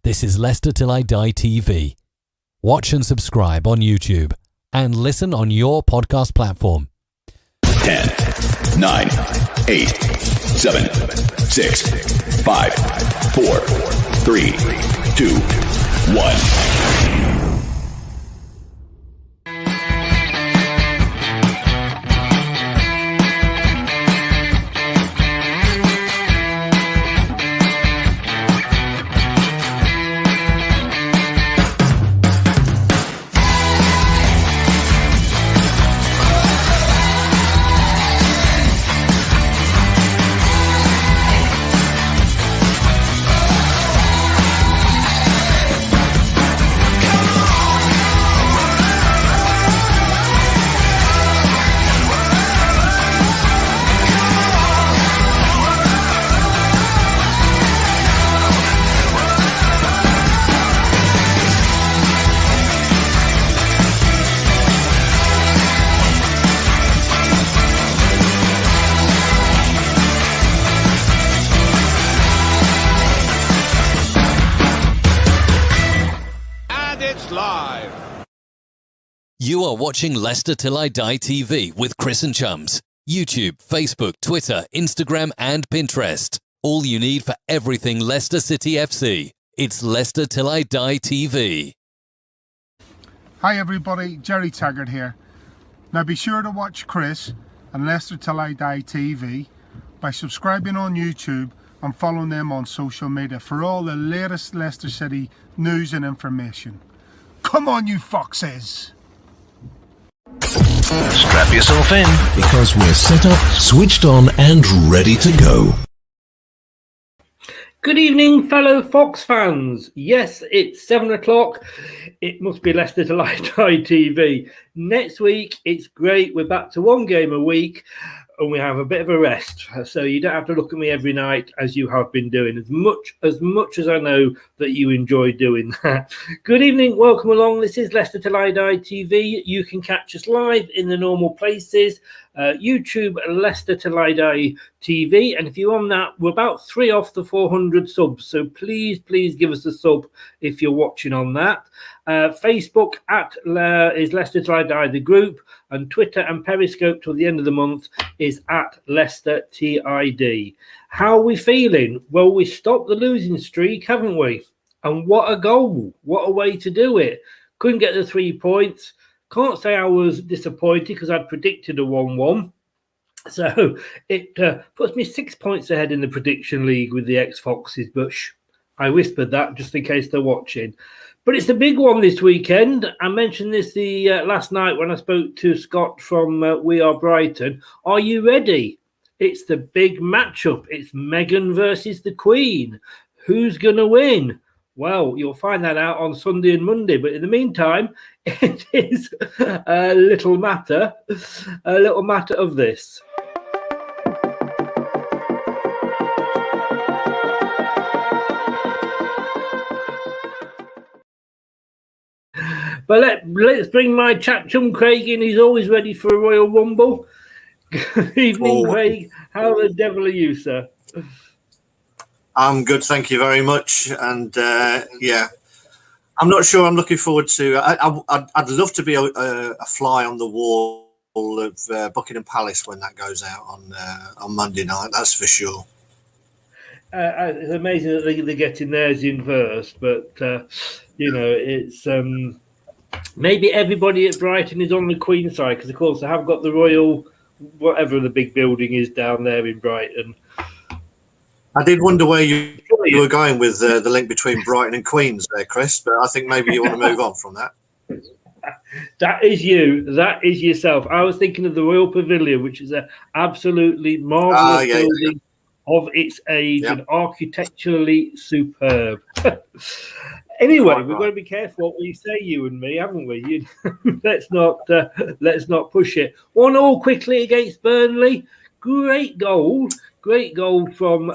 This is Leicester Till I Die TV. Watch and subscribe on YouTube and listen on your podcast platform. 10, 9, 8, 7, 6, 5, 4, 3, 2, 1. You are watching Leicester Till I Die TV with Chris and Chums. YouTube, Facebook, Twitter, Instagram and Pinterest. All you need for everything Leicester City FC. It's Leicester Till I Die TV. Hi everybody, Jerry Taggart here. Now be sure to watch Chris and Leicester Till I Die TV by subscribing on YouTube and following them on social media for all the latest Leicester City news and information. Come on you foxes! Strap yourself in, because we're set up, switched on and ready to go. Good evening, fellow Fox fans. Yes, it's 7 o'clock. It must be Leicester Till I Die TV. Next week, it's great. We're back to one game a week and we have a bit of a rest. So you don't have to look at me every night as you have been doing, as much as I know that you enjoy doing that. Good evening, welcome along. This is Leicester Till I Die TV. You can catch us live in the normal places. YouTube, Leicester Till I Die TV. And if you're on that, we're about 3 off the 400 subs. So please give us a sub if you're watching on that. Facebook is Leicester Till I Die the group, and Twitter and Periscope till the end of the month is at Leicester TID. How are we feeling? Well, we stopped the losing streak, haven't we? And what a goal. What a way to do it. Couldn't get the 3 points. Can't say I was disappointed because I'd predicted a 1-1. So it puts me 6 points ahead in the prediction league with the ex-Foxes. But I whispered that just in case they're watching. But it's the big one this weekend. I mentioned this the last night when I spoke to Scott from We Are Brighton. Are you ready? It's the big matchup. It's Meghan versus the Queen. Who's going to win? Well, you'll find that out on Sunday and Monday. But in the meantime, it is a little matter of this. But let's bring my chap chum Craig in. He's always ready for a Royal Rumble. Good evening, Craig. How the devil are you, sir? I'm good, thank you very much. And I'm not sure. I'm looking forward to. I'd love to be a fly on the wall of Buckingham Palace when that goes out on Monday night. That's for sure. It's amazing that they're getting theirs in first, but it's. Maybe everybody at Brighton is on the Queen side because, of course, they have got the Royal, whatever the big building is down there in Brighton. I did wonder where you were going with the link between Brighton and Queens there, Chris, but I think maybe you want to move on from that. That is you. That is yourself. I was thinking of the Royal Pavilion, which is an absolutely marvellous building of its age and architecturally superb. Anyway, we've got to be careful what we say, you and me, haven't we? Let's not push it. 1-1 quickly against Burnley. Great goal from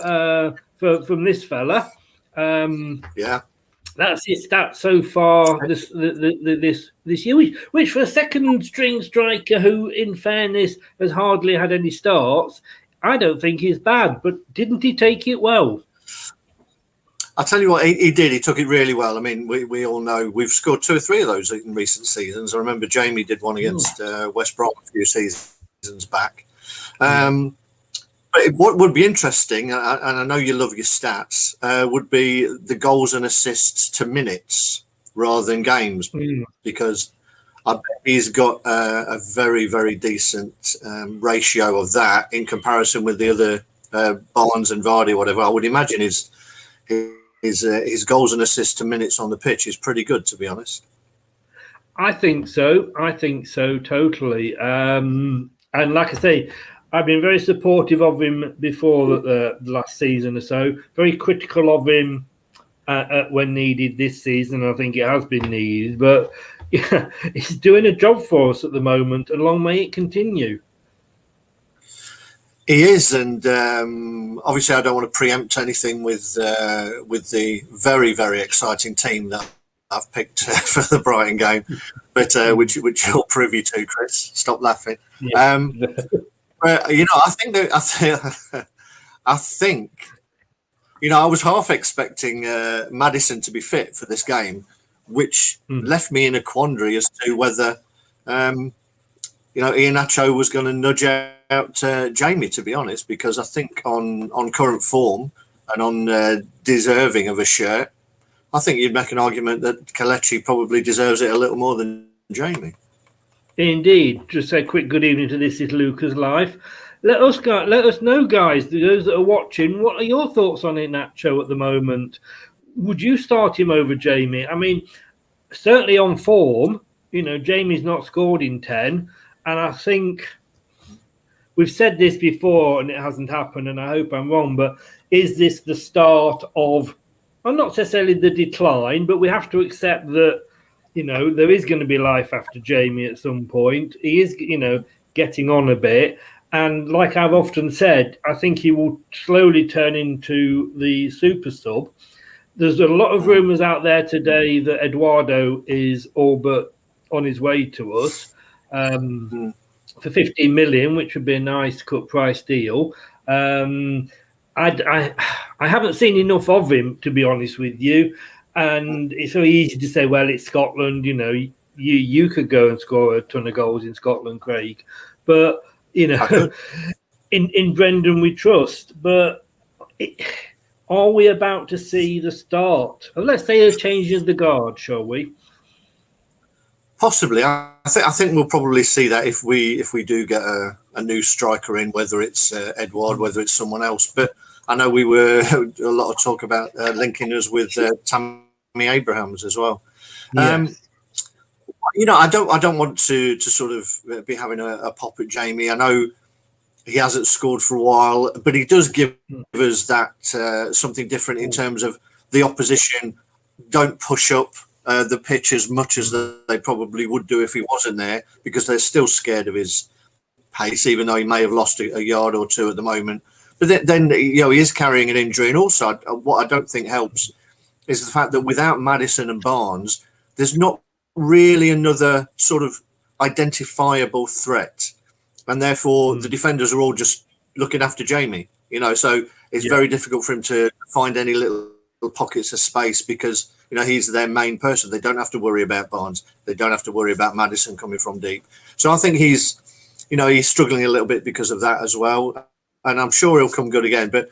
this fella. That's his stats so far this year, which for a second string striker who, in fairness, has hardly had any starts, I don't think is bad. But didn't he take it well? I'll tell you what, he did. He took it really well. I mean, we all know we've scored 2 or 3 of those in recent seasons. I remember Jamie did one against West Brom a few seasons back. But what would be interesting, and I know you love your stats, would be the goals and assists to minutes rather than games, because I bet he's got a very, very decent ratio of that in comparison with the other Barnes and Vardy, whatever. I would imagine his goals and assists to minutes on the pitch is pretty good, to be honest. I think so. Totally. And like I say, I've been very supportive of him before the last season or so. Very critical of him when needed this season. I think it has been needed, but yeah, he's doing a job for us at the moment, and long may it continue. He is, and obviously I don't want to preempt anything with the very, very exciting team that I've picked for the Brighton game, but which you're privy to, Chris. Stop laughing. Yeah. You know, I think, you know, I was half expecting Maddison to be fit for this game, which left me in a quandary as to whether, you know, Iheanacho was going to nudge out Jamie, to be honest, because I think on current form and on deserving of a shirt, I think you'd make an argument that Kelechi probably deserves it a little more than Jamie. Indeed. Just say a quick good evening to This Is Luca's Life. Let us know, guys, those that are watching, what are your thoughts on Iheanacho at the moment? Would you start him over Jamie? I mean, certainly on form, you know, Jamie's not scored in 10, and I think we've said this before and it hasn't happened, and I hope I'm wrong, but is this the start of, well, not necessarily the decline, but we have to accept that, you know, there is going to be life after Jamie at some point. He is, you know, getting on a bit. And like I've often said, I think he will slowly turn into the super sub. There's a lot of rumours out there today that Eduardo is all but on his way to us for 15 million, which would be a nice cut price deal. I haven't seen enough of him, to be honest with you. And it's so easy to say, well, it's Scotland, you know, you could go and score a ton of goals in Scotland, Craig. But, you know, in Brendan we trust. But are we about to see the start? Let's say a change in the guard, shall we? Possibly. I think we'll probably see that if we do get a new striker in, whether it's Edward, whether it's someone else. But I know we were a lot of talk about linking us with Tammy Abrahams as well. Yes. You know, I don't want to sort of be having a pop at Jamie. I know he hasn't scored for a while, but he does give us that something different in terms of the opposition don't push up the pitch as much as they probably would do if he wasn't there, because they're still scared of his pace, even though he may have lost a yard or two at the moment. But then you know, he is carrying an injury, and also what I don't think helps is the fact that without Maddison and Barnes, there's not really another sort of identifiable threat, and therefore the defenders are all just looking after Jamie. You know, so it's very difficult for him to find any little pockets of space, because you know he's their main person. They don't have to worry about Barnes. They don't have to worry about Maddison coming from deep. So I think he's struggling a little bit because of that as well. And I'm sure he'll come good again. But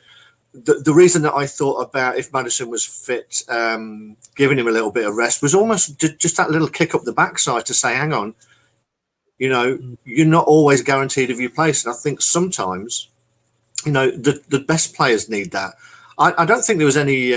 the reason that I thought about if Maddison was fit, giving him a little bit of rest, was almost just that little kick up the backside to say, hang on, you know, you're not always guaranteed of your place. And I think sometimes, you know, the best players need that. I don't think there was any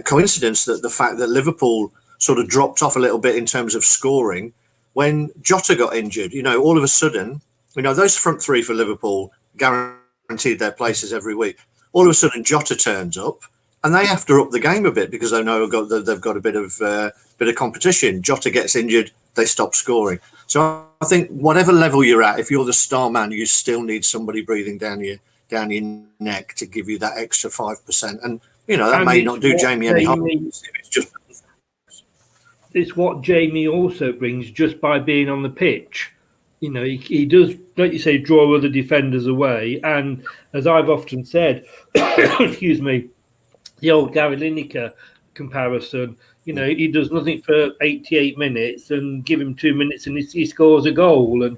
coincidence that the fact that Liverpool sort of dropped off a little bit in terms of scoring when Jota got injured. You know, all of a sudden, you know, those front three for Liverpool guaranteed their places every week. All of a sudden, Jota turns up, and they have to up the game a bit because they know they've got a bit of competition. Jota gets injured, they stop scoring. So I think whatever level you're at, if you're the star man, you still need somebody breathing down your neck to give you that extra 5%. And you know that may not do Jamie any harm. It's what Jamie also brings just by being on the pitch. You know, he does, like you say, draw other defenders away. And as I've often said, excuse me, the old Gary Lineker comparison, you know, he does nothing for 88 minutes and give him 2 minutes and he scores a goal. And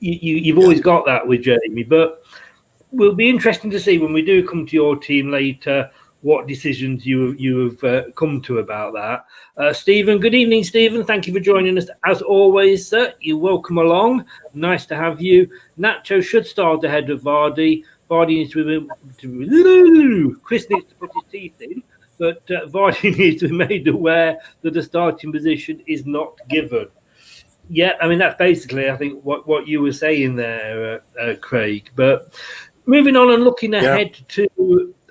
you've always got that with Jamie. But will be interesting to see when we do come to your team later what decisions you have come to about that. Stephen, good evening, Stephen. Thank you for joining us as always, sir. You're welcome along. Nice to have you. Nacho should start ahead of Vardy. Vardy needs Chris needs to put his teeth in, but Vardy needs to be made aware that the starting position is not given. Yeah, I mean, that's basically, I think, what you were saying there, Craig. But moving on and looking ahead to,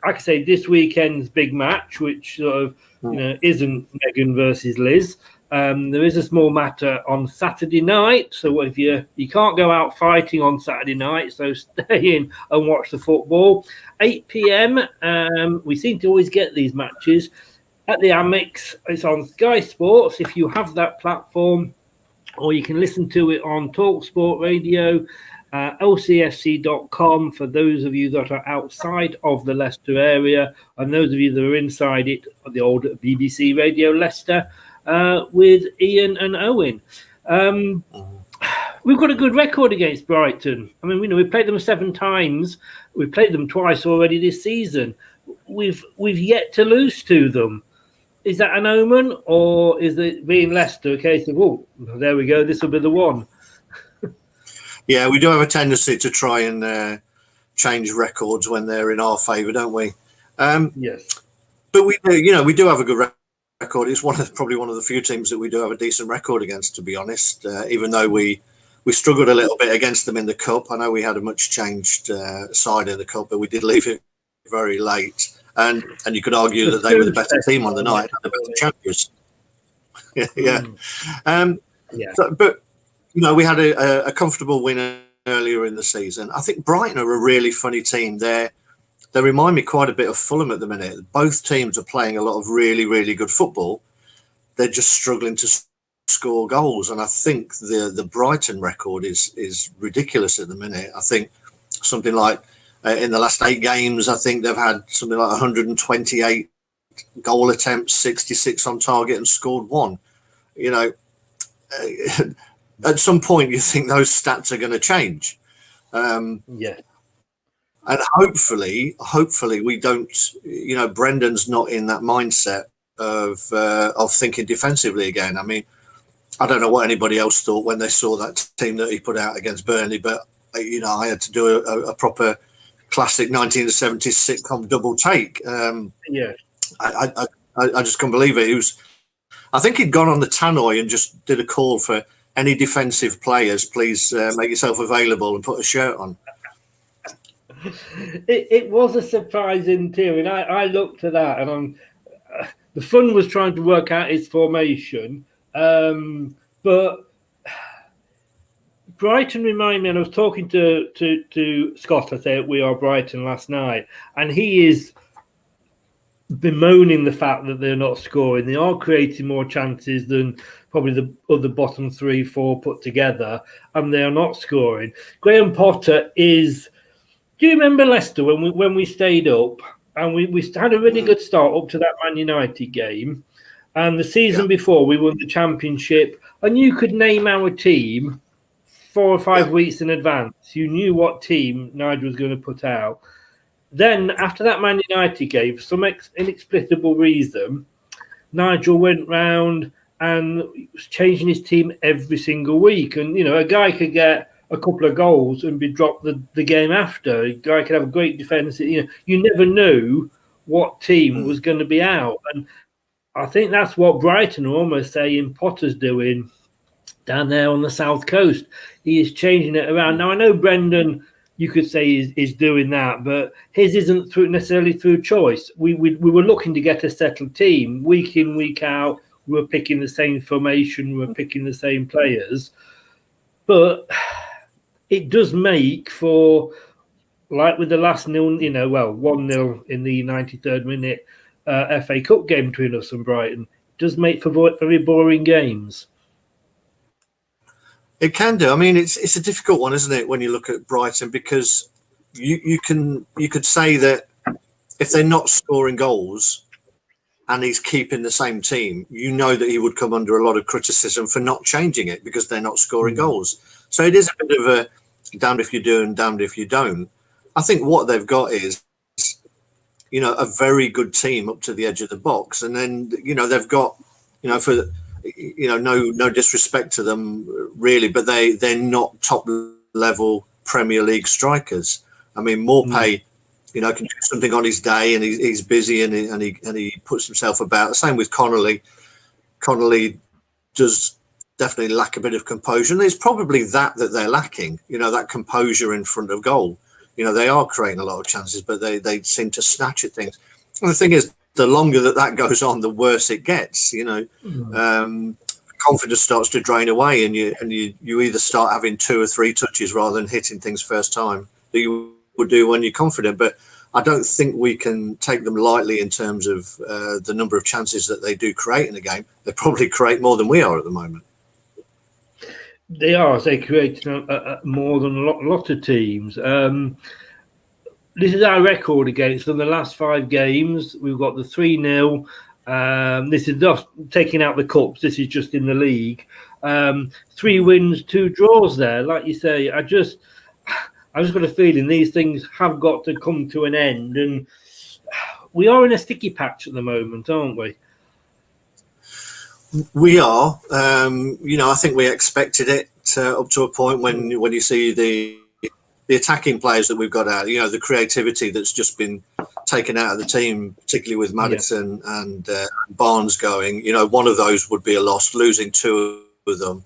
like I say, this weekend's big match, which sort of isn't Megan versus Liz. There is a small matter on Saturday night. So if you can't go out fighting on Saturday night, so stay in and watch the football. 8 p.m. We seem to always get these matches at the Amex. It's on Sky Sports if you have that platform, or you can listen to it on TalkSport Radio. lcfc.com for those of you that are outside of the Leicester area, and those of you that are inside it, the old BBC Radio Leicester with Ian and Owen. We've got a good record against Brighton. I mean, we played them 7 times. We've played them twice already this season. We've yet to lose to them. Is that an omen, or is it being Leicester a case of, oh, there we go, this will be the one? Yeah, we do have a tendency to try and change records when they're in our favour, don't we? Yes. But we do have a good record. It's probably one of the few teams that we do have a decent record against, to be honest. Even though we struggled a little bit against them in the cup. I know we had a much changed side in the cup, but we did leave it very late. And you could argue that they were the better team on the night, the better champions. But we had a comfortable win earlier in the season. I think Brighton are a really funny team. They remind me quite a bit of Fulham at the minute. Both teams are playing a lot of really, really good football. They're just struggling to score goals. And I think the Brighton record is ridiculous at the minute. I think something like in the last 8 games, I think they've had something like 128 goal attempts, 66 on target, and scored 1. At some point, you think those stats are going to change. And hopefully we don't. Brendan's not in that mindset of thinking defensively again. I mean, I don't know what anybody else thought when they saw that team that he put out against Burnley, but I had to do a proper classic 1970s sitcom double take. I just couldn't believe it. I think he'd gone on the tannoy and just did a call for any defensive players, please make yourself available and put a shirt on. It was a surprising team, and I looked at that, and the fun was trying to work out his formation. But Brighton remind me, and I was talking to Scott, I say We Are Brighton last night, and he is bemoaning the fact that they're not scoring. They are creating more chances than probably the other bottom 3-4 put together, and they are not scoring. Graham Potter is. Do you remember Leicester when we stayed up and we had a really good start up to that Man United game, and the season before we won the championship, and you could name our team 4 or 5 weeks in advance. You knew what team Nigel was going to put out. Then after that Man United game, for some inexplicable reason, Nigel went round and was changing his team every single week. And, a guy could get a couple of goals and be dropped the game after. A guy could have a great defence. You never knew what team was going to be out. And I think that's what Brighton are almost saying Potter's doing down there on the south coast. He is changing it around. Now, I know Brendan, you could say, is doing that, but his isn't necessarily through choice. We were looking to get a settled team week in, week out. We were picking the same formation. We were picking the same players. But it does make for, like with the last 1-0 in the 93rd minute FA Cup game between us and Brighton, it does make for very boring games. It can do. I mean, it's a difficult one, isn't it, when you look at Brighton, because you could say that if they're not scoring goals and he's keeping the same team, you know that he would come under a lot of criticism for not changing it because they're not scoring goals. So it is a bit of a damned if you do and damned if you don't. I think what they've got is, a very good team up to the edge of the box, and then they've got, for no disrespect to them really, but they're not top level Premier League strikers. I mean, Morpay, can do something on his day, and he's busy and he puts himself about. The same with Connolly. Connolly does definitely lack a bit of composure, and it's probably that they're lacking. That composure in front of goal. They are creating a lot of chances, but they seem to snatch at things. And the thing is, the longer that goes on, the worse it gets. Confidence starts to drain away, and you either start having 2 or 3 touches rather than hitting things first time that you would do when you're confident. But I don't think we can take them lightly in terms of the number of chances that they do create in a game. They probably create more than we are at the moment. They are. They create more than a lot of teams. This is our record against them. The last 5 games, we've got the 3-0. This is just taking out the cups. This is just in the league. 3 wins, 2 draws there. Like you say, I just got a feeling these things have got to come to an end. And we are in a sticky patch at the moment, aren't we? We are. I think we expected it up to a point when you see the attacking players that we've got out, the creativity that's just been taken out of the team, particularly with Maddison and Barnes going. One of those would be a loss. Losing 2 of them,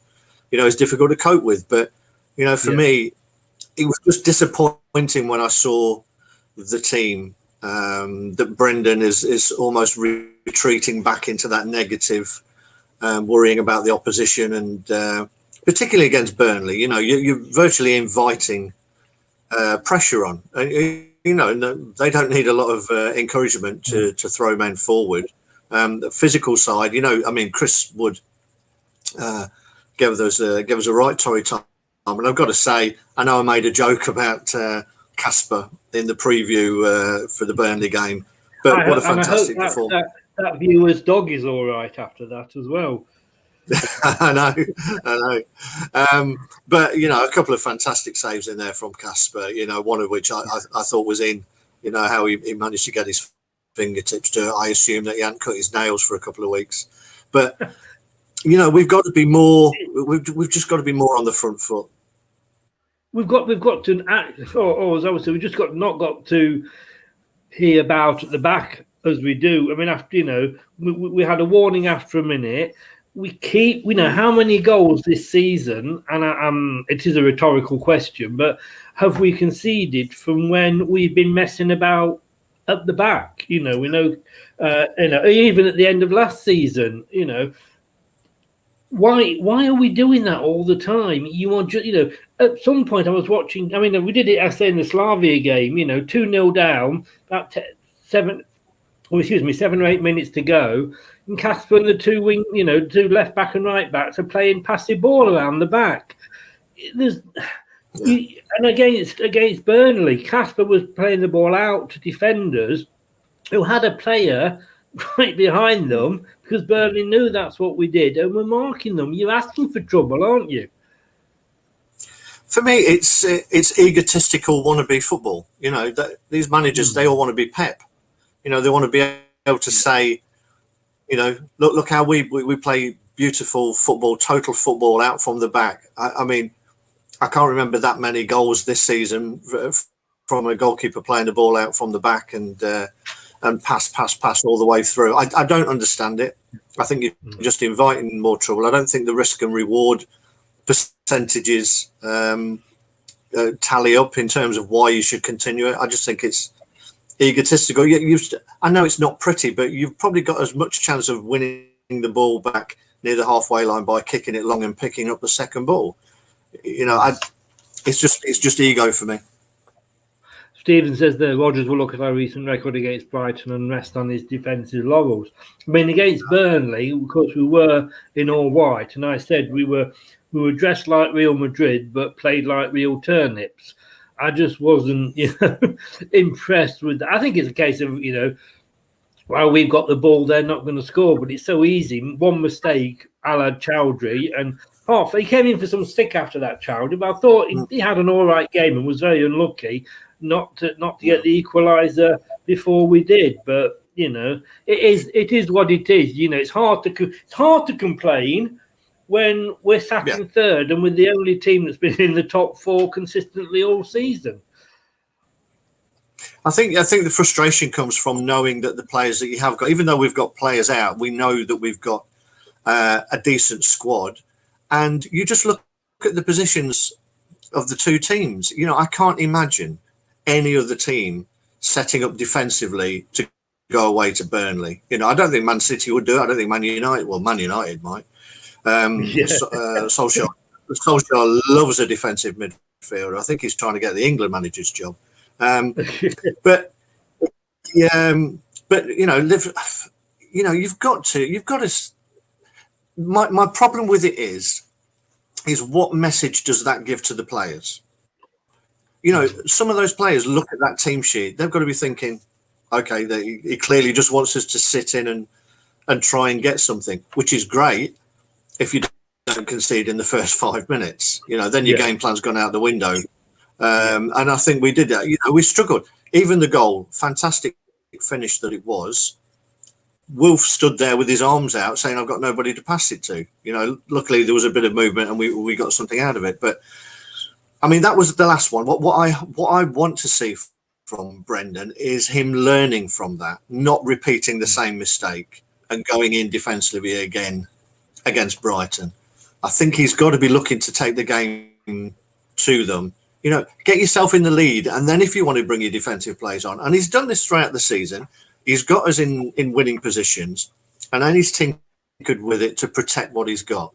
is difficult to cope with. But, for me, it was just disappointing when I saw the team, that Brendan is almost retreating back into that negative, worrying about the opposition, and particularly against Burnley. You're virtually inviting pressure on. They don't need a lot of encouragement to throw men forward. The physical side, Chris Wood gave us a right torrid time. And I've got to say, I know I made a joke about Casper in the preview for the Burnley game, but what a fantastic performance. That viewer's dog is all right after that as well. I know. But, a couple of fantastic saves in there from Casper, one of which I thought was in, how he managed to get his fingertips to it. I assume that he hadn't cut his nails for a couple of weeks. But, we've got to be more, we've just got to be more on the front foot. We've got to act, or as I would say, we've just not got to hear about at the back as we do. I mean, after, we had a warning after a minute. We know how many goals this season, and it is a rhetorical question, but have we conceded from when we've been messing about at the back? We know, even at the end of last season, why are we doing that all the time? You want just, at some point I was watching. I mean, we did it. I say in the Slavia game, 2-0 down, about 7 or 8 minutes to go. And Casper and the 2 left back and right backs are playing passive ball around the back. And against Burnley, Casper was playing the ball out to defenders who had a player right behind them because Burnley knew that's what we did and we're marking them. You're asking for trouble, aren't you? For me, it's egotistical wannabe football. These managers, they all want to be Pep. They want to be able to say, look how we play beautiful football, total football out from the back. I mean, I can't remember that many goals this season from a goalkeeper playing the ball out from the back and pass all the way through. I don't understand it. I think you're just inviting more trouble. I don't think the risk and reward percentages tally up in terms of why you should continue it. I just think it's egotistical. I know it's not pretty, but you've probably got as much chance of winning the ball back near the halfway line by kicking it long and picking up the second ball. It's just ego for me. Stephen says that Rodgers will look at our recent record against Brighton and rest on his defensive laurels. I mean, against Burnley, of course, we were in all white, and I said we were who were dressed like Real Madrid but played like real turnips. I just wasn't, impressed with that. I think it's a case of, well, we've got the ball, they're not going to score, but it's so easy. One mistake, a la Chowdhury, and he came in for some stick after that, Chowdhury, but I thought he had an all right game and was very unlucky not to get the equaliser before we did. But it is what it is. It's hard to complain when we're sat in third and we're the only team that's been in the top four consistently all season. I think the frustration comes from knowing that the players that you have got, even though we've got players out, we know that we've got a decent squad, and you just look at the positions of the two teams. I can't imagine any other team setting up defensively to go away to Burnley. I don't think Man City would do it. I don't think Man United might. Solskjaer loves a defensive midfielder. I think he's trying to get the England manager's job. But you've got to. My problem with it is what message does that give to the players? Some of those players look at that team sheet. They've got to be thinking, okay, he clearly just wants us to sit in and try and get something, which is great if you don't concede in the first 5 minutes. Then your game plan's gone out the window. And I think we did that. We struggled. Even the goal, fantastic finish that it was. Wolf stood there with his arms out saying, I've got nobody to pass it to. Luckily there was a bit of movement and we got something out of it. But I mean, that was the last one. What I want to see from Brendan is him learning from that, not repeating the same mistake and going in defensively again against Brighton. I think he's got to be looking to take the game to them. Get yourself in the lead, and then if you want to bring your defensive plays on, and he's done this throughout the season, he's got us in winning positions, and then he's tinkered with it to protect what he's got.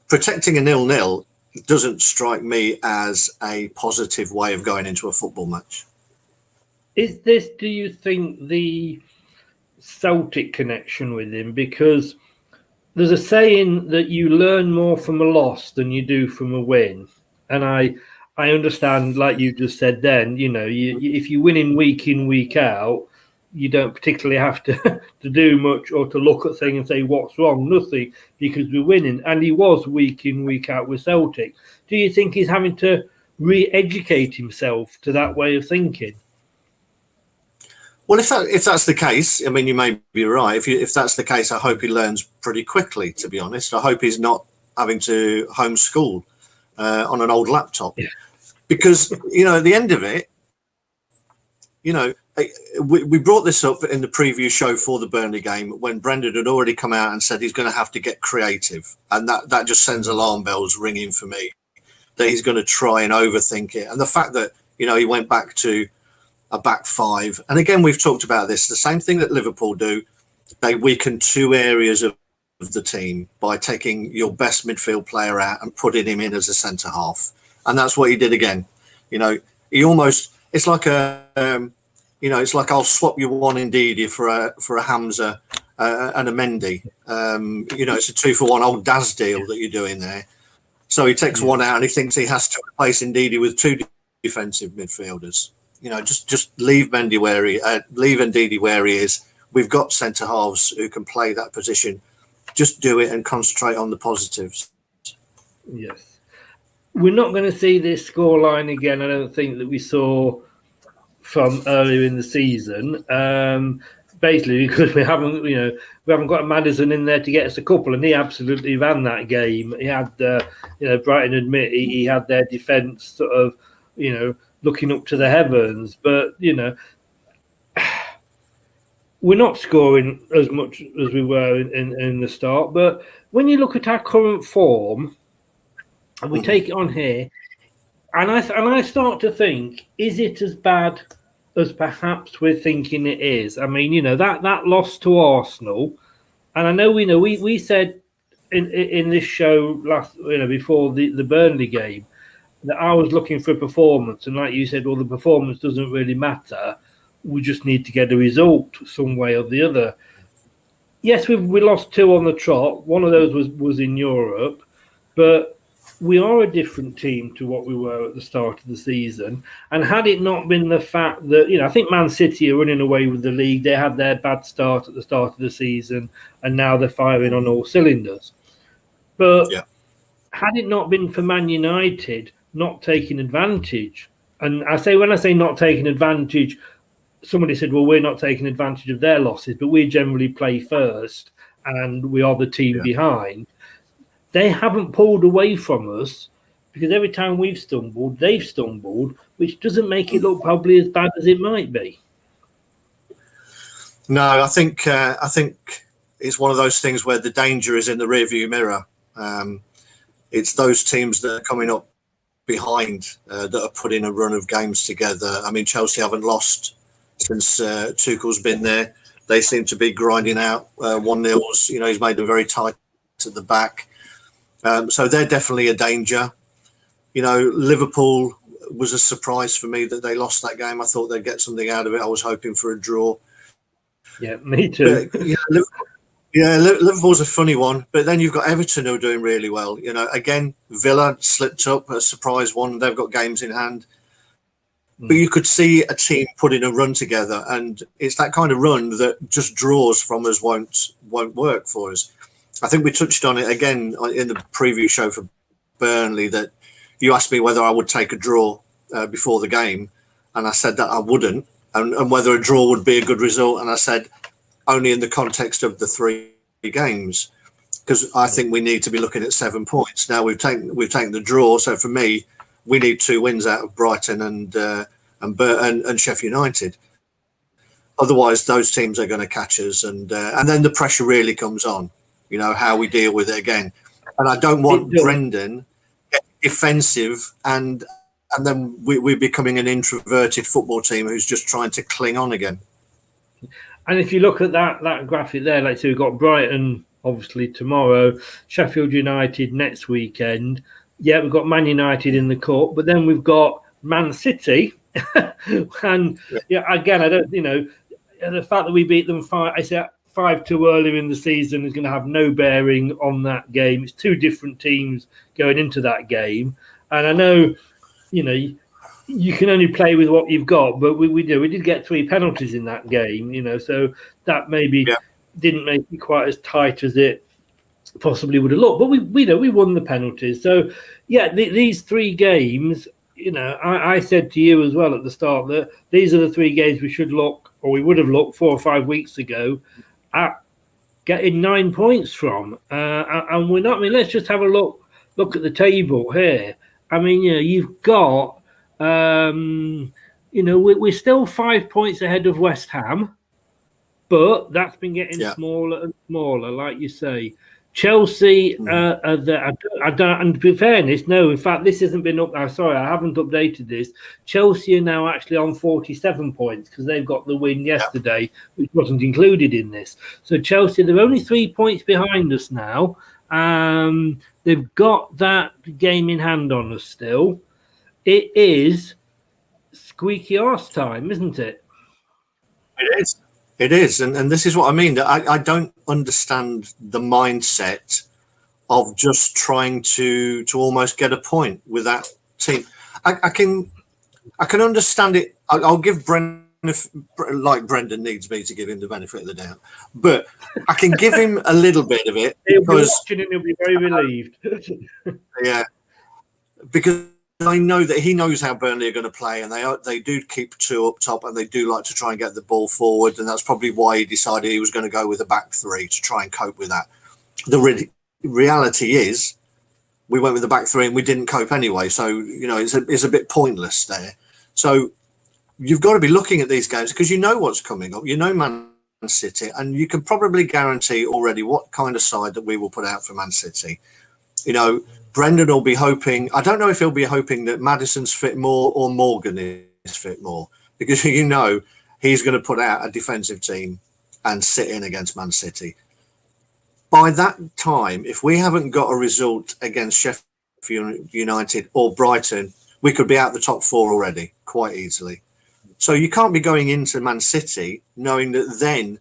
Protecting a 0-0 doesn't strike me as a positive way of going into a football match. Is this, do you think, the Celtic connection with him? Because there's a saying that you learn more from a loss than you do from a win, and I understand, like you just said then, if you win in, week out, you don't particularly have to do much or to look at things and say, what's wrong? Nothing, because we're winning. And he was week in, week out with Celtic. Do you think he's having to re-educate himself to that way of thinking? Well, if that's the case, I mean, you may be right. If that's the case, I hope he learns pretty quickly, to be honest. I hope he's not having to homeschool on an old laptop. Yeah. Because, at the end of it, we brought this up in the preview show for the Burnley game when Brendan had already come out and said he's going to have to get creative. And that just sends alarm bells ringing for me, that he's going to try and overthink it. And the fact that, he went back to a back five. And again, we've talked about this, the same thing that Liverpool do. They weaken two areas of the team by taking your best midfield player out and putting him in as a centre half. And that's what he did again. He almost, it's like it's like I'll swap you one Ndidi for a Hamza and a Mendy. It's a 2-for-1 old Daz deal that you're doing there. So he takes one out and he thinks he has to replace Ndidi with two defensive midfielders. Just leave Mendy leave Ndidi where he is. We've got centre halves who can play that position. Just do it and concentrate on the positives. Yes. We're not going to see this scoreline again, I don't think, that we saw from earlier in the season. Basically, because we haven't got Maddison in there to get us a couple, and he absolutely ran that game. He had, Brighton admit he had their defence sort of, looking up to the heavens, but we're not scoring as much as we were in the start. But when you look at our current form, and we take it on here, and I start to think, is it as bad as perhaps we're thinking it is? I mean, that loss to Arsenal, and I know we said in this show last, before the Burnley game, that I was looking for a performance, and like you said, well, the performance doesn't really matter. We just need to get a result some way or the other. Yes, we lost 2 on the trot. One of those was in Europe. but we are a different team to what we were at the start of the season. And had it not been the fact that, I think Man City are running away with the league. They had their bad start at the start of the season, and now they're firing on all cylinders. But had it not been for Man United not taking advantage, and when I say not taking advantage, somebody said, well, we're not taking advantage of their losses, but we generally play first and we are the team behind. They haven't pulled away from us, because every time we've stumbled, they've stumbled, which doesn't make it look probably as bad as it might be. No, I think it's one of those things where the danger is in the rearview mirror. It's those teams that are coming up behind that are putting a run of games together. I mean, Chelsea haven't lost since Tuchel's been there. They seem to be grinding out 1-0s. He's made them very tight at the back. So they're definitely a danger. Liverpool was a surprise for me that they lost that game. I thought they'd get something out of it. I was hoping for a draw. Yeah, me too. But, Liverpool's a funny one. But then you've got Everton who are doing really well. Again, Villa slipped up, a surprise one. They've got games in hand. But you could see a team putting a run together, and it's that kind of run that just draws from us won't work for us. I think we touched on it again in the preview show for Burnley, that you asked me whether I would take a draw before the game, and I said that I wouldn't, and whether a draw would be a good result, and I said only in the context of the 3 games, because I think we need to be looking at 7 points. Now we've taken the draw, so for me, we need 2 wins out of Brighton and Sheffield United. Otherwise, those teams are going to catch us, and then the pressure really comes on. How we deal with it again. And I don't want Brendan defensive and then we're becoming an introverted football team who's just trying to cling on again. And if you look at that graphic there, like, so we've got Brighton obviously tomorrow, Sheffield United next weekend. Yeah, we've got Man United in the cup, but then we've got Man City. And again, I don't, the fact that we beat them 5-2 earlier in the season is going to have no bearing on that game. It's 2 different teams going into that game. And I know, you can only play with what you've got, but we did get 3 penalties in that game, so that maybe didn't make it quite as tight as it possibly would have looked. But we won the penalties. So, these 3 games, I said to you as well at the start that these are the 3 games we should look, or we would have looked 4 or 5 weeks ago, at getting 9 points from, and we're not. I mean, let's just have a look at the table here. I mean, you've got, we're still 5 points ahead of West Ham, but that's been getting smaller and smaller, like you say. Chelsea, and to be fairness, no, in fact, this hasn't been up. Sorry, I haven't updated this. Chelsea are now actually on 47 points because they've got the win yesterday, which wasn't included in this. So Chelsea, they're only 3 points behind us now. They've got that game in hand on us still. It is squeaky arse time, isn't it? It is. It is, and this is what I mean. I don't understand the mindset of just trying to almost get a point with that team. I can understand it. I'll give Brendan, like Brendan needs me to give him the benefit of the doubt, but I can give him a little bit of it. He'll be watching and he'll be very relieved. Because I know that he knows how Burnley are going to play, and they do keep 2 up top, and they do like to try and get the ball forward, and that's probably why he decided he was going to go with a back 3 to try and cope with that. The reality is, we went with the back 3 and we didn't cope anyway, so it's a bit pointless there. So you've got to be looking at these games because you know what's coming up. Man City, and you can probably guarantee already what kind of side that we will put out for Man City. Brendan will be hoping, I don't know if he'll be hoping that Maddison's fit more or Morgan is fit more, because he's going to put out a defensive team and sit in against Man City. By that time, if we haven't got a result against Sheffield United or Brighton, we could be out the top 4 already quite easily. So you can't be going into Man City knowing that then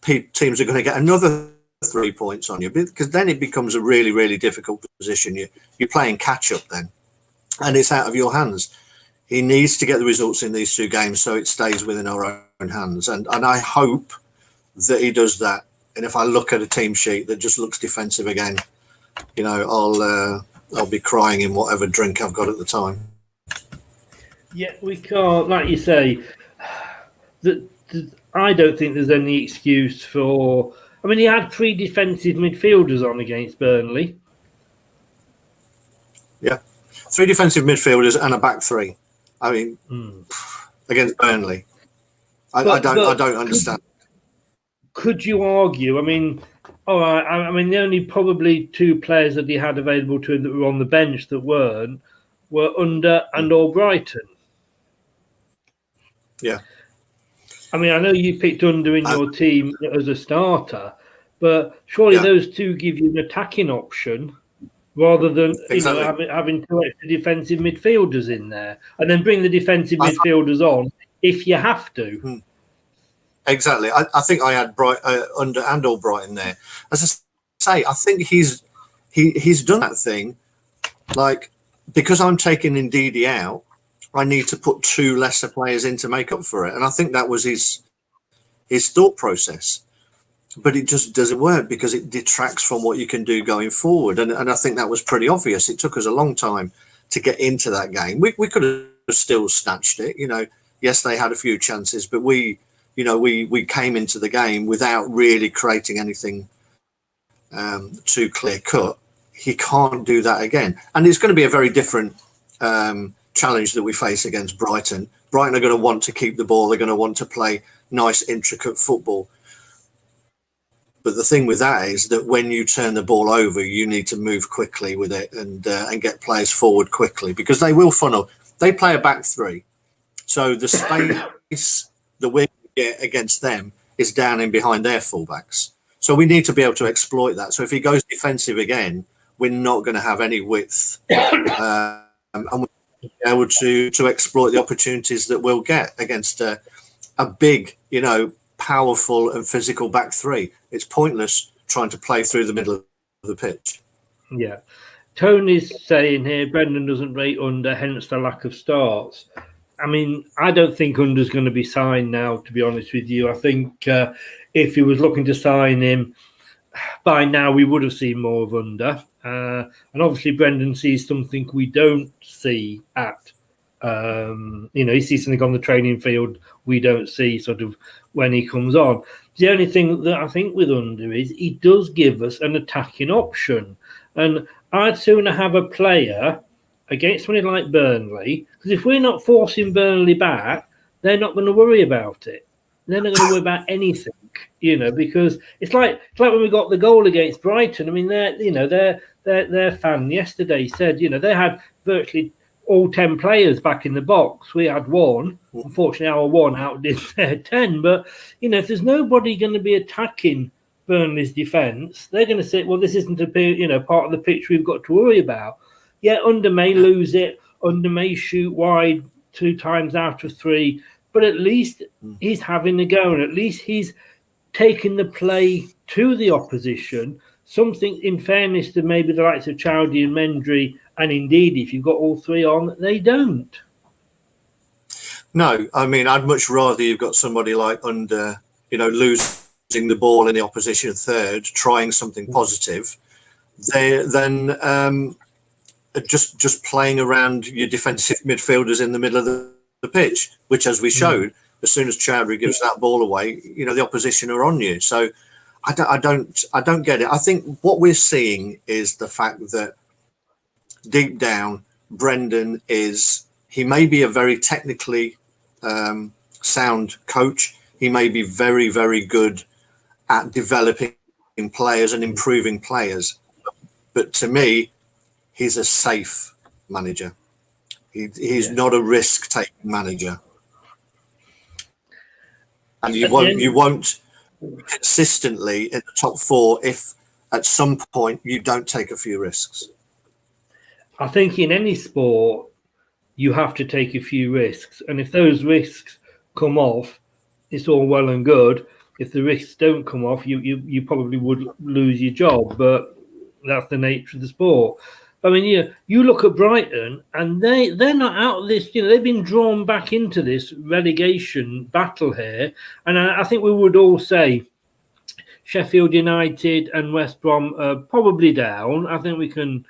teams are going to get another 3 points on you, because then it becomes a really, really difficult position. You're playing catch up then, and it's out of your hands. He needs to get the results in these 2 games so it stays within our own hands, and I hope that he does that. And if I look at a team sheet that just looks defensive again, I'll be crying in whatever drink I've got at the time. Yeah, we can't, like you say, I don't think there's any excuse for. I mean, he had 3 defensive midfielders on against Burnley. Yeah, 3 defensive midfielders and a back 3. I mean, against Burnley, I don't understand. Could you argue? I mean, all right. I mean, the only probably 2 players that he had available to him that were on the bench that were Under and or Brighton. Yeah. I mean, I know you picked Under in your team as a starter, but surely those 2 give you an attacking option rather than having 2 extra defensive midfielders in there, and then bring the defensive midfielders on if you have to. Exactly. I think I had Under and or Brighton there. As I say, I think he's done that thing, like, because I'm taking Ndidi out, I need to put 2 lesser players in to make up for it. And I think that was his thought process. But it just doesn't work because it detracts from what you can do going forward. And I think that was pretty obvious. It took us a long time to get into that game. We could have still snatched it. Yes, they had a few chances, but we came into the game without really creating anything too clear cut. He can't do that again. And it's going to be a very different challenge that we face against Brighton. Brighton are going to want to keep the ball. They're going to want to play nice, intricate football. But the thing with that is that when you turn the ball over, you need to move quickly with it and get players forward quickly, because they will funnel. They play a back 3. So the space that we get against them is down in behind their fullbacks. So we need to be able to exploit that. So if he goes defensive again, we're not going to have any width. And we'll be able to exploit the opportunities that we'll get against a big, powerful and physical back 3. It's pointless trying to play through the middle of the pitch. Yeah. Tony's saying here, Brendan doesn't rate Under, hence the lack of starts. I mean, I don't think Under's going to be signed now, to be honest with you. I think if he was looking to sign him, by now we would have seen more of Under. And obviously Brendan sees something we don't see at, he sees something on the training field we don't see sort of when he comes on. The only thing that I think with Under is he does give us an attacking option. And I'd sooner have a player against somebody like Burnley, because if we're not forcing Burnley back, they're not going to worry about it. They're not going to worry about anything, because it's like when we got the goal against Brighton. I mean, their fan yesterday said, they had virtually all 10 players back in the box. We had 1. Unfortunately, our 1 outdid their 10. But, if there's nobody going to be attacking Burnley's defence, they're going to say, well, this isn't a part of the pitch we've got to worry about. Yeah, Under may lose it. Under may shoot wide 2 times out of 3. But at least he's having a go, and at least he's taking the play to the opposition. Something, in fairness to maybe the likes of Chowdhury and Mendry, and indeed, if you've got all 3 on, they don't. No, I mean, I'd much rather you've got somebody like Under, losing the ball in the opposition third, trying something positive, than just playing around your defensive midfielders in the middle of the pitch, which, as we showed, as soon as Chowdhury gives that ball away, the opposition are on you. So I don't get it. I think what we're seeing is the fact that deep down, Brendan he may be a very technically sound coach. He may be very, very good at developing players and improving players. But to me, he's a safe manager. He's not a risk-taking manager. And you won't consistently in the top 4 if at some point you don't take a few risks. I think in any sport, you have to take a few risks. And if those risks come off, it's all well and good. if the risks don't come off, you probably would lose your job. But that's the nature of the sport. I mean, you look at Brighton, and they're not out of this. They've been drawn back into this relegation battle here, and I think we would all say Sheffield United and West Brom are probably down. I think we can.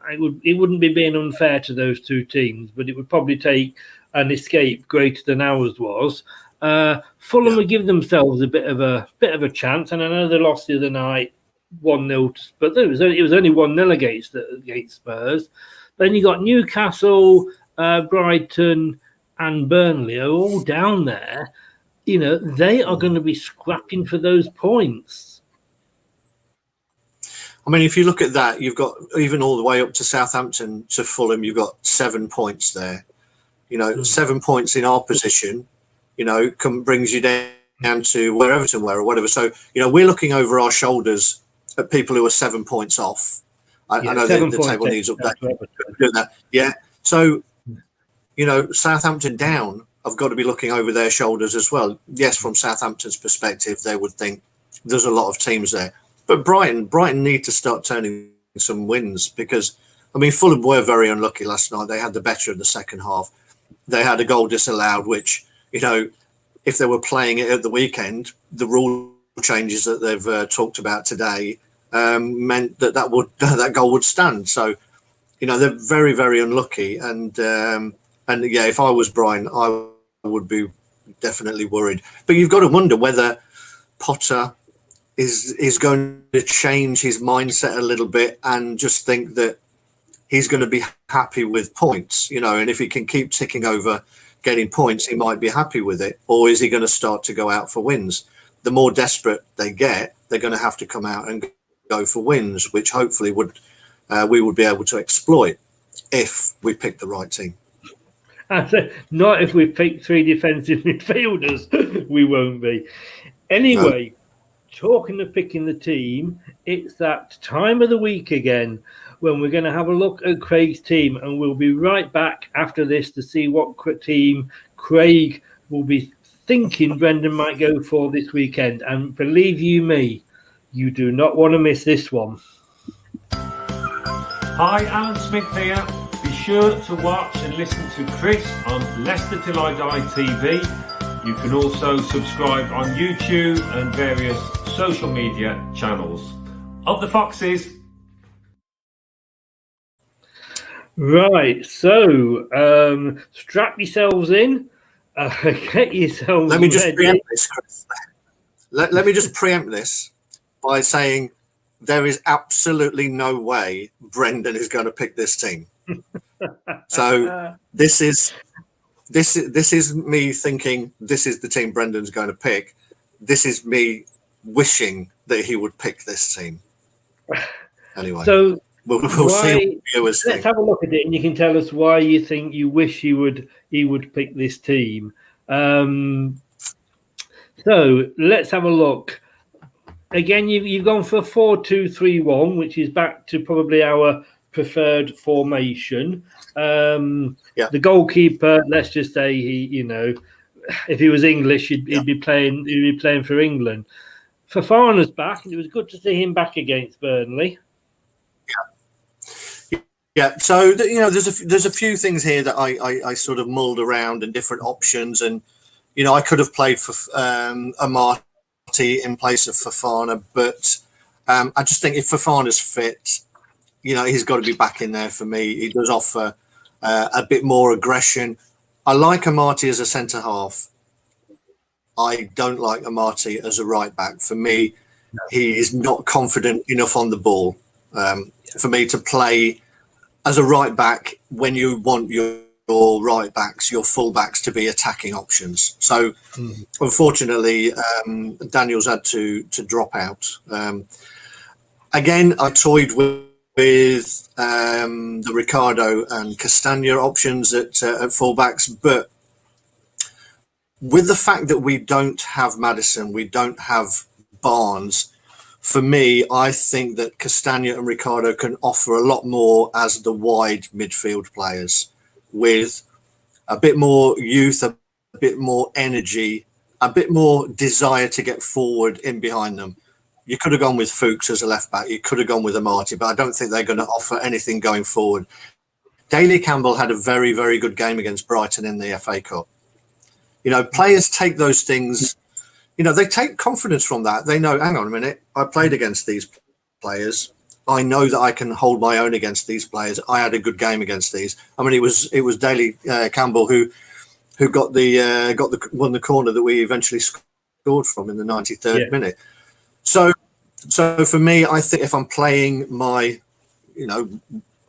It wouldn't be being unfair to those two teams, but it would probably take an escape greater than ours was. Fulham would give themselves a bit of a chance, and I know they lost the other night 1-0, but it was only 1-0 against Spurs. Then you got Newcastle, Brighton, and Burnley are all down there. They are going to be scrapping for those points. I mean, if you look at that, you've got even all the way up to Southampton to Fulham, you've got 7 points there. 7 points in our position, brings you down to where Everton were or whatever. So, we're looking over our shoulders at people who are 7 points off. I know the table needs updating. Yeah. So, Southampton down, I've got to be looking over their shoulders as well. Yes, from Southampton's perspective, they would think there's a lot of teams there. But Brighton need to start turning some wins because, I mean, Fulham were very unlucky last night. They had the better of the second half. They had a goal disallowed, which, if they were playing it at the weekend, the rule changes that they've talked about today meant that goal would stand. So, they're very, very unlucky. And if I was Brighton, I would be definitely worried. But you've got to wonder whether Potter is going to change his mindset a little bit and just think that he's going to be happy with points, and if he can keep ticking over getting points, he might be happy with it. Or is he going to start to go out for wins? The more desperate they get, they're going to have to come out and go for wins, which hopefully we would be able to exploit if we pick the right team. Not if we pick 3 defensive midfielders, we won't be. Anyway, talking of picking the team, it's that time of the week again when we're going to have a look at Craig's team, and we'll be right back after this to see what team Craig will be thinking Brendan might go for this weekend. And believe you me, you do not want to miss this one. Hi, Alan Smith here. Be sure to watch and listen to Chris on Leicester Till I Die TV. You can also subscribe on YouTube and various social media channels. Up the Foxes! Right, so strap yourselves in, get yourselves Let me just ready. preempt this, Chris. Let me just preempt this by saying there is absolutely no way Brendan is going to pick this team. So this is me thinking this is the team Brendan's going to pick. This is me wishing that he would pick this team. Anyway, so we'll see what viewers think. Let's have a look at it, and you can tell us why you think you wish he would pick this team. So let's have a look. Again, you've gone for 4-2-3-1, which is back to probably our preferred formation. The goalkeeper, let's just say if he was English, he'd be playing for England. Fofana's back, and it was good to see him back against Burnley. Yeah. So there's a few things here that I sort of mulled around and different options, and I could have played for Amati in place of Fofana, but I just think if Fofana's fit, he's got to be back in there for me. He does offer a bit more aggression. I like Amati as a centre half. I don't like Amati as a right back. For me, he is not confident enough on the ball for me to play as a right back when you want your right backs, your full backs to be attacking options. So unfortunately, Daniel's had to drop out. Again, I toyed with the Ricardo and Castagna options at fullbacks, but with the fact that we don't have Maddison, we don't have Barnes, for me, I think that Castagna and Ricardo can offer a lot more as the wide midfield players with a bit more youth, a bit more energy, a bit more desire to get forward in behind them. You could have gone with Fuchs as a left back. You could have gone with Amati, but I don't think they're going to offer anything going forward. Daley Campbell had a very, very good game against Brighton in the FA Cup. You know, players take those things, you know, they take confidence from that. They know, hang on a minute, I played against these players. I know that I can hold my own against these players. I had a good game against these. I mean, it was Daley Campbell who won the corner that we eventually scored from in the 93rd minute. So for me, I think if I'm playing my, you know,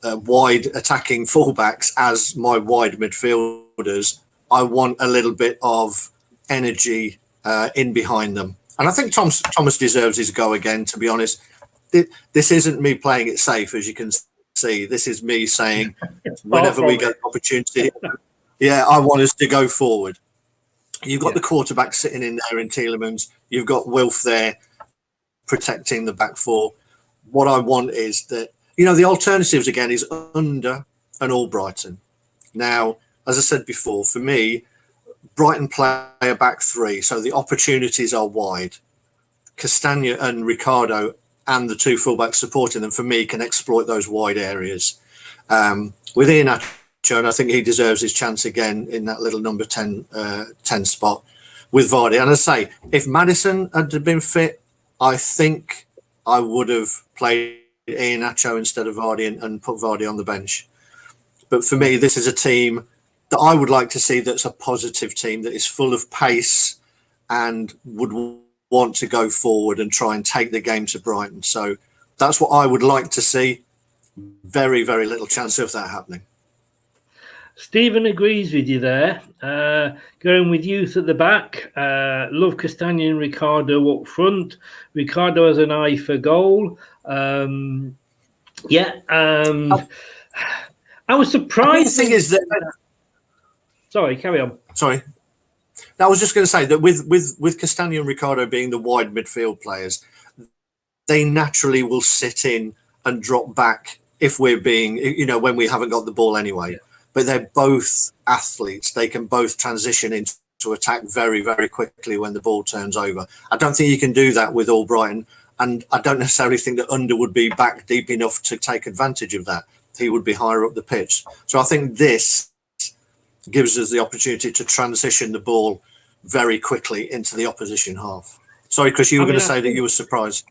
wide attacking fullbacks as my wide midfielders, I want a little bit of energy in behind them. And I think Thomas deserves his go again, to be honest. This isn't me playing it safe, as you can see. This is me saying, whenever we get an opportunity, I want us to go forward. You've got the quarterback sitting in there in Tielemans. You've got Wilf there protecting the back four. What I want is that, you know, the alternatives again is Under and Albrighton. Now, as I said before, for me, Brighton play a back three, so the opportunities are wide. Castagna and Ricardo and the two fullbacks supporting them, for me, can exploit those wide areas. With Iheanacho, and I think he deserves his chance again in that little number 10 spot with Vardy. And I say, if Maddison had been fit, I think I would have played Iheanacho instead of Vardy and put Vardy on the bench. But for me, this is a team that I would like to see that's a positive team, that is full of pace and would want to go forward and try and take the game to Brighton. So that's what I would like to see. Very, very little chance of that happening. Stephen agrees with you there. Going with youth at the back. Love Castagna and Ricardo up front. Ricardo has an eye for goal. I was surprised. The thing is that. Sorry, carry on. Sorry. I was just going to say that with Castagna and Ricardo being the wide midfield players, they naturally will sit in and drop back if we're being, you know, when we haven't got the ball anyway. Yeah. But they're both athletes. They can both transition into attack very, very quickly when the ball turns over. I don't think you can do that with Albrighton, and I don't necessarily think that Under would be back deep enough to take advantage of that. He would be higher up the pitch. So I think this gives us the opportunity to transition the ball very quickly into the opposition half. Sorry, Chris, you were going to say that you were surprised.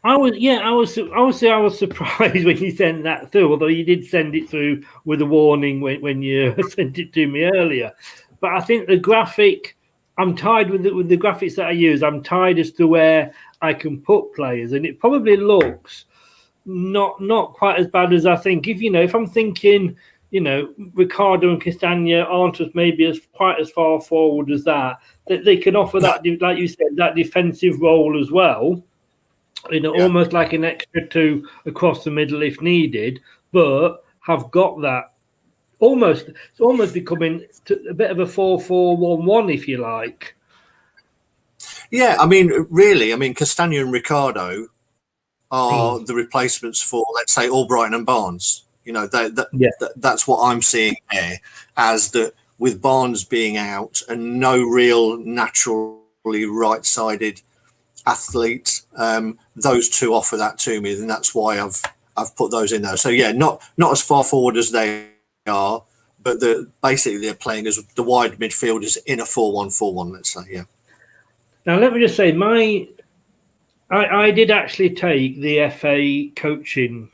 I was surprised when you sent that through, although you did send it through with a warning when you sent it to me earlier. But I think the graphic, I'm tied with the graphics that I use. I'm tied as to where I can put players, and it probably looks not quite as bad as I think. If I'm thinking, you know, Ricardo and Castagna aren't quite as far forward as that they can offer that, like you said, that defensive role as well. You know, almost like an extra two across the middle if needed, but have got that it's almost becoming a bit of a 4-4-1-1, if you like. Yeah, I mean, really, Castagna and Ricardo are the replacements for, let's say, Albrighton and Barnes. You know, that's what I'm seeing there, as that with Barnes being out and no real naturally right-sided athlete, those two offer that to me, and that's why I've put those in there. So not as far forward as they are, but basically they're playing as the wide midfielders in a 4-1-4-1, let's say. Yeah. Now let me just say, I did actually take the FA coaching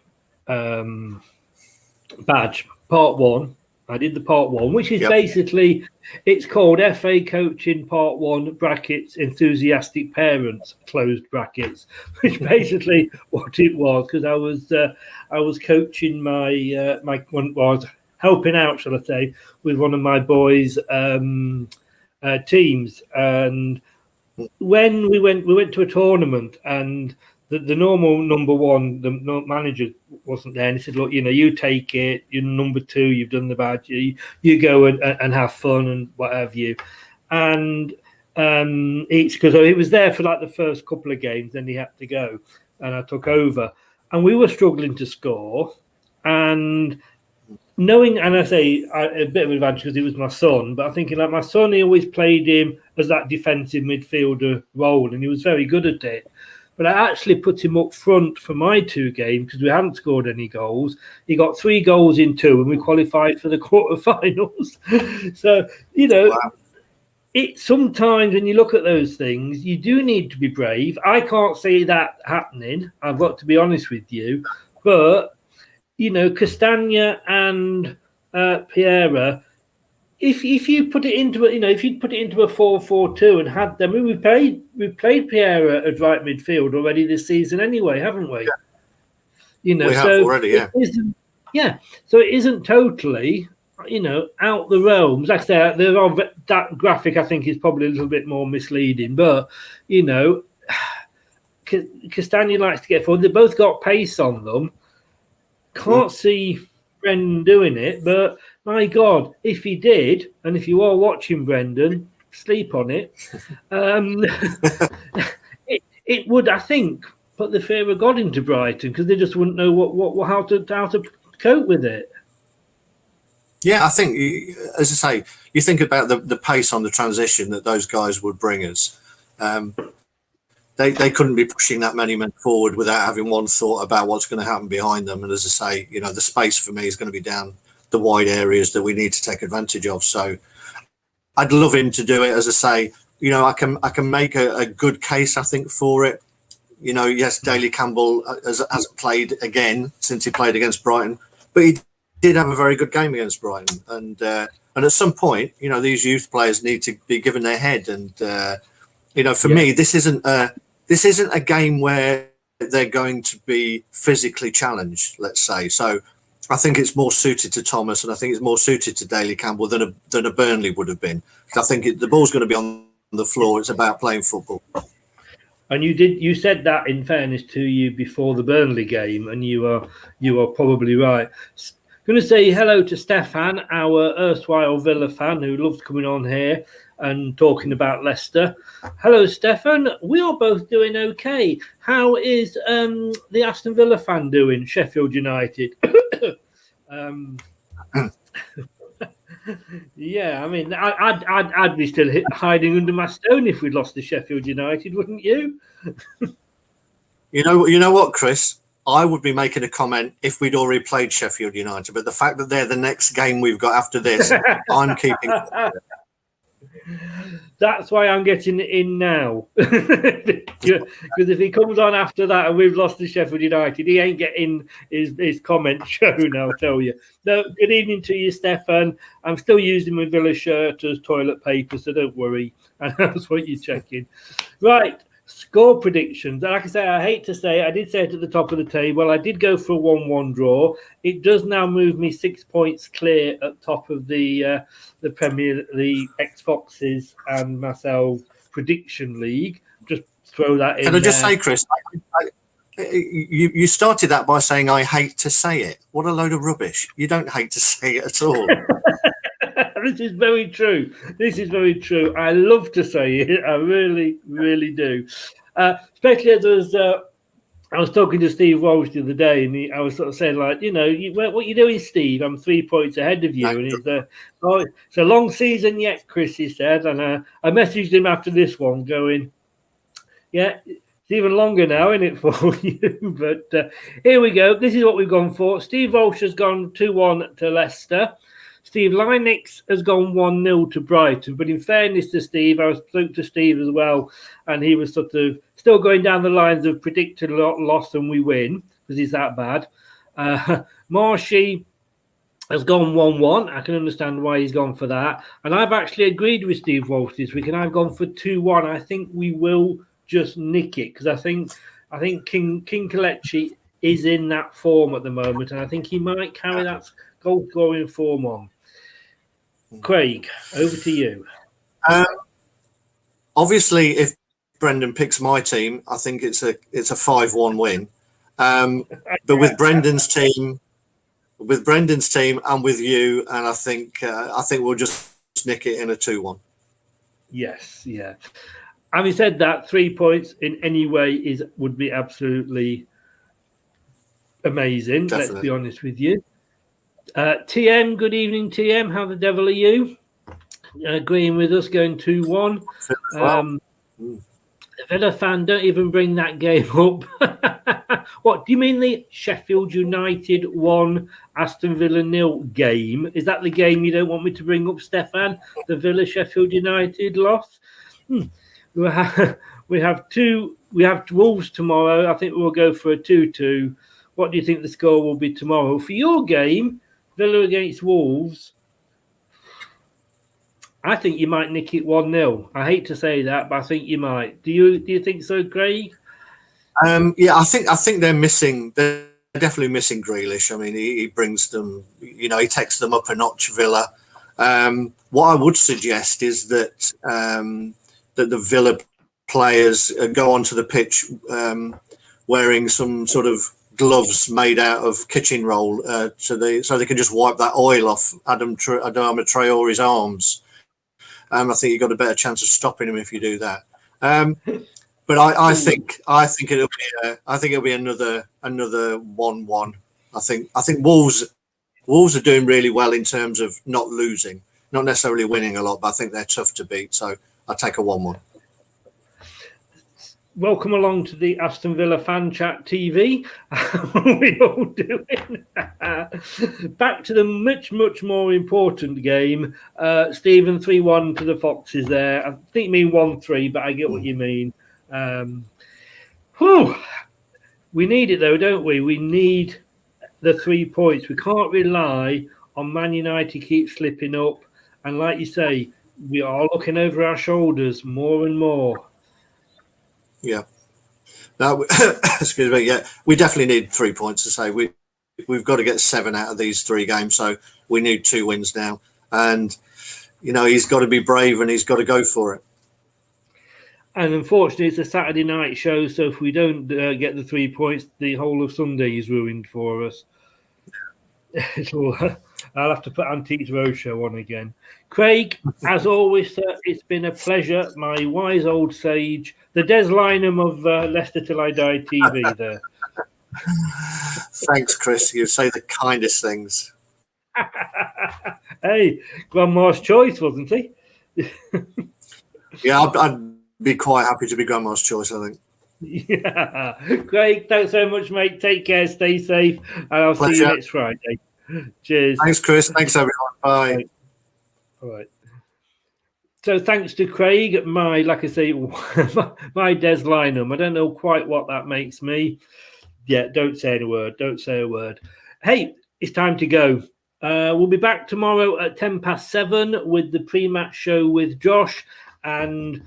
badge part 1. I did the part 1, which is basically, it's called FA Coaching Part 1 brackets enthusiastic parents closed brackets, which basically what it was, because I was coaching I was helping out, shall I say, with one of my boys' teams, and when we went to a tournament, and the normal number one, the manager wasn't there, and he said, look, you know, you take it, you're number 2, you've done the badge, you go and have fun and whatever you. And it's because he was there for like the first couple of games, then he had to go, and I took over. And we were struggling to score, and knowing, and I say a bit of an advantage because it was my son, but I'm thinking like my son, he always played him as that defensive midfielder role, and he was very good at it. But I actually put him up front for my 2 games because we hadn't scored any goals. He got 3 goals in 2, and we qualified for the quarterfinals. So, Wow. it sometimes when you look at those things, you do need to be brave. I can't see that happening. I've got to be honest with you, but Castagna and Piera, if you put it into if you put it into a 4-4-2 and had them, we played Piera at right midfield already this season anyway, haven't we? Yeah. We have already, yeah. So it isn't totally out the realms. Like I say, that graphic I think is probably a little bit more misleading, but Castagna likes to get forward. They both got pace on them. Can't see Brendan doing it, but my God, if he did, and if you are watching Brendan, sleep on it. It would, I think, put the fear of God into Brighton because they just wouldn't know how to cope with it. Yeah, I think, as I say, you think about the pace on the transition that those guys would bring us. They couldn't be pushing that many men forward without having one thought about what's going to happen behind them. And as I say, the space for me is going to be down the wide areas that we need to take advantage of. So I'd love him to do it. As I say, I can make a good case, I think, for it. Yes, Daley Campbell hasn't played again since he played against Brighton, but he did have a very good game against Brighton. And at some point, these youth players need to be given their head. And for me, this isn't a game where they're going to be physically challenged, let's say. So I think it's more suited to Thomas, and I think it's more suited to Daley Campbell than a Burnley would have been. I think the ball's going to be on the floor. It's about playing football. And you said that in fairness to you before the Burnley game, and you are probably right. I'm going to say hello to Stefan, our erstwhile Villa fan who loves coming on here and talking about Leicester. Hello, Stefan. We are both doing okay. How is the Aston Villa fan doing? Sheffield United. Yeah, I mean, I'd be still hiding under my stone if we'd lost to Sheffield United, wouldn't you? You know what, Chris? I would be making a comment if we'd already played Sheffield United, but the fact that they're the next game we've got after this, I'm keeping. That's why I'm getting in now. Because if he comes on after that and we've lost to Sheffield United, he ain't getting his comment shown, I'll tell you. No, good evening to you, Stefan. I'm still using my Villa shirt as toilet paper, so don't worry. And that's what you're checking. Right. Score predictions. Like I say, I hate to say it, I did say it at the top of the table. I did go for a 1-1 draw. It does now move me 6 points clear at top of the Premier, the Foxes and myself prediction league. Just throw that in. Can I just say, Chris, you started that by saying I hate to say it. What a load of rubbish. You don't hate to say it at all. This is very true. I love to say it. I really, really do. Especially as I was talking to Steve Walsh the other day, and I was sort of saying, like, what you doing, Steve? I'm 3 points ahead of you. And he's it's a long season yet, Chris, he said. And I messaged him after this one going, yeah, it's even longer now, isn't it, for you? But here we go. This is what we've gone for. Steve Walsh has gone 2-1 to Leicester. Steve Linux has gone 1-0 to Brighton. But in fairness to Steve, I spoke to Steve as well, and he was sort of still going down the lines of predicted loss and we win, because he's that bad. Marshy has gone 1-1. I can understand why he's gone for that. And I've actually agreed with Steve Walsh this week, and I've gone for 2-1. I think we will just nick it, because I think King Kelechi is in that form at the moment, and I think he might carry that goal-scoring form on. Craig, over to you. Obviously, if Brendan picks my team, I think it's a 5-1 win. But with Brendan's team, and with you, and I think we'll just nick it in a 2-1. Yes, yeah. Having said that, 3 points in any way would be absolutely amazing. Definitely. Let's be honest with you. TM, good evening, TM. How the devil are you? Agreeing with us, going 2-1. Villa fan, don't even bring that game up. What do you mean, the Sheffield United 1, Aston Villa 0 game? Is that the game you don't want me to bring up, Stefan? The Villa Sheffield United loss? We have Wolves tomorrow. I think we'll go for a 2-2. What do you think the score will be tomorrow? For your game, Villa against Wolves, I think you might nick it 1-0. I hate to say that, but I think you might. Do you think so, Craig? Yeah, I think they're missing. They're definitely missing Grealish. I mean, he brings them. He takes them up a notch. Villa. What I would suggest is that that the Villa players go onto the pitch wearing some sort of gloves made out of kitchen roll, so they can just wipe that oil off Adama Traore's arms. I think you've got a better chance of stopping him if you do that. But I think it'll be another 1-1. I think Wolves are doing really well in terms of not losing, not necessarily winning a lot, but I think they're tough to beat. So I'll take a 1-1. Welcome along to the Aston Villa Fan Chat TV. We all doing. Back to the much, much more important game. Stephen, 3-1 to the Foxes there. I think you mean 1-3, but I get what you mean. We need it though, don't we? We need the 3 points. We can't rely on Man United keep slipping up. And like you say, we are looking over our shoulders more and more. Yeah. No, excuse me. Yeah, we definitely need 3 points to say we've got to get 7 out of these 3 games. So we need 2 wins now, and he's got to be brave and he's got to go for it. And unfortunately, it's a Saturday night show, so if we don't get the 3 points, the whole of Sunday is ruined for us. I'll have to put Antiques Roadshow on again. Craig, as always, sir, it's been a pleasure. My wise old sage, the Des Lynam of Leicester Till I Die TV there. Thanks, Chris. You say the kindest things. Hey, Grandma's choice, wasn't he? Yeah, I'd be quite happy to be Grandma's choice, I think. Yeah. Craig, thanks so much, mate. Take care, stay safe, and I'll see you next Friday. Cheers. Thanks, Chris. Thanks, everyone. Bye. All right. So thanks to Craig, like I say, my Des Lynam. I don't know quite what that makes me. Yeah, don't say a word. Don't say a word. Hey, it's time to go. We'll be back tomorrow at 7:10 with the pre-match show with Josh, and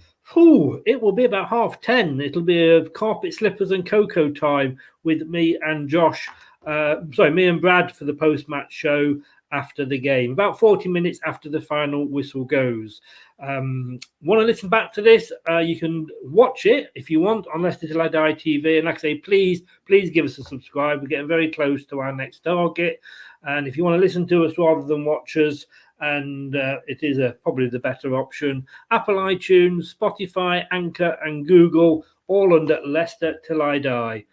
it will be about 10:30. It'll be a carpet slippers and cocoa time with me and Josh. Me and Brad for the post-match show after the game, about 40 minutes after the final whistle goes. Want to listen back to this? You can watch it if you want on Leicester Till I Die TV. And like I say, please give us a subscribe. We're getting very close to our next target. And if you want to listen to us rather than watch us, and it is probably the better option, Apple iTunes, Spotify, Anchor, and Google, all under Leicester Till I Die.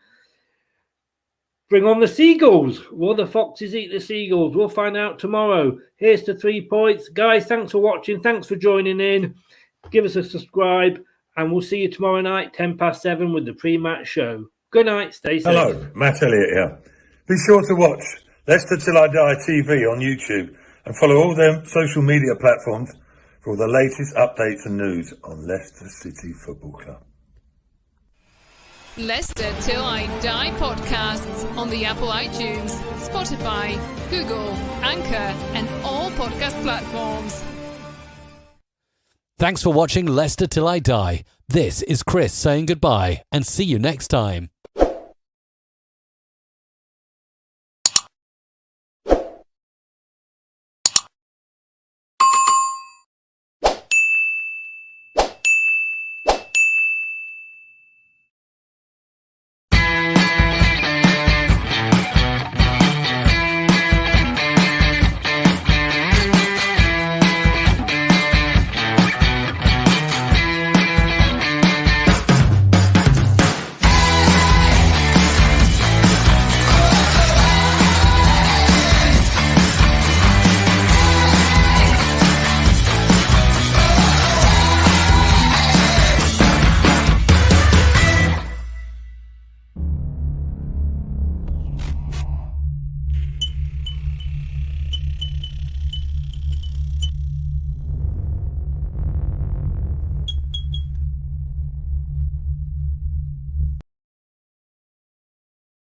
Bring on the Seagulls. Will the Foxes eat the Seagulls? We'll find out tomorrow. Here's to 3 points. Guys, thanks for watching. Thanks for joining in. Give us a subscribe, and we'll see you tomorrow night, 7:10 with the pre-match show. Good night. Stay safe. Hello, Matt Elliott here. Be sure to watch Leicester Till I Die TV on YouTube and follow all their social media platforms for all the latest updates and news on Leicester City Football Club. Leicester Till I Die podcasts on the Apple iTunes, Spotify, Google, Anchor, and all podcast platforms. Thanks for watching Leicester Till I Die. This is Chris saying goodbye and see you next time.